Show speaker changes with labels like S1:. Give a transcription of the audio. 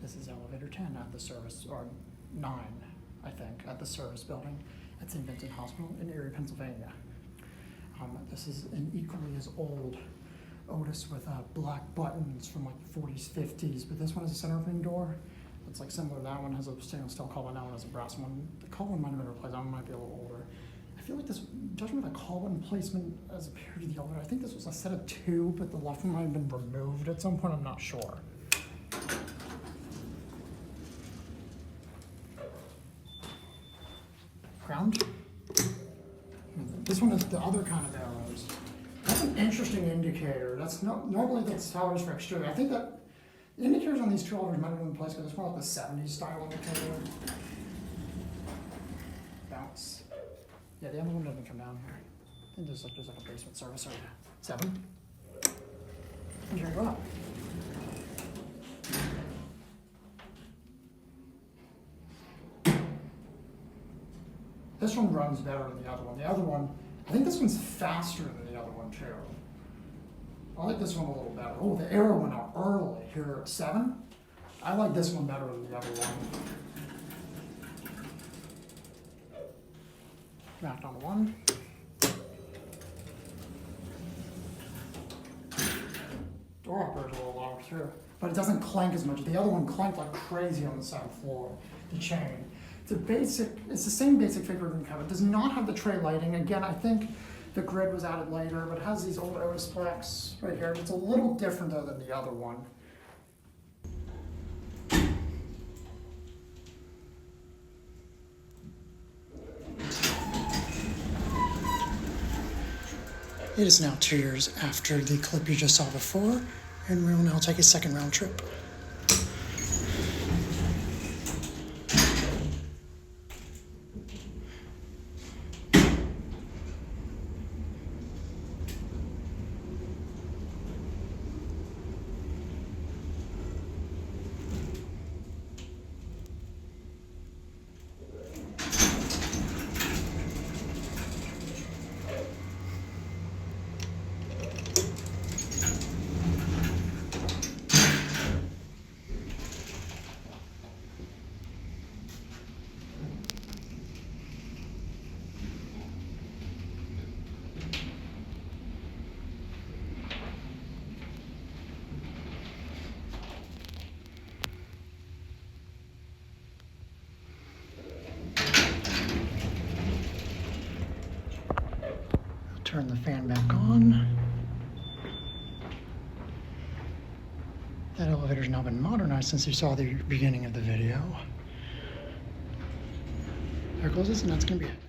S1: This is elevator 10 at the service, or 9, I think, at the service building at St. Vincent Hospital in Erie, Pennsylvania. This is an equally as old Otis with black buttons from like the 40s, 50s, but this one has a center opening door. It's like similar to that one, has a stainless steel collar, that one has a brass one. The collar one might have been replaced, that one might be a little older. I feel like this, judging by the collar button placement as appeared to the elevator, I think this was a set of 2, but the left one might have been removed at some point, I'm not sure. Ground. This one is the other kind of arrows. That's an interesting indicator. That's normally that's how it is for exterior. I think that the indicators on these two elevators might have been placed because it's more like the 70s style indicator. Bounce. Yeah, the other one doesn't come down here. I think there's like a basement service area. 7. And here you go up. This one runs better than the other one. The other one, I think this one's faster than the other one too. I like this one a little better. Oh, the arrow went out early here at 7. I like this one better than the other one. Back on 1. Door operator's a little longer too, but it doesn't clank as much. The other one clanked like crazy on the second floor, the chain. It's the same basic figure room cabinet. It does not have the tray lighting. Again, I think the grid was added later, but it has these old Otis plaques right here. It's a little different though than the other one. It is now 2 years after the clip you just saw before, and we will now take a second round trip. Turn the fan back on. That elevator's now been modernized since you saw the beginning of the video. There it closes, and that's gonna be it.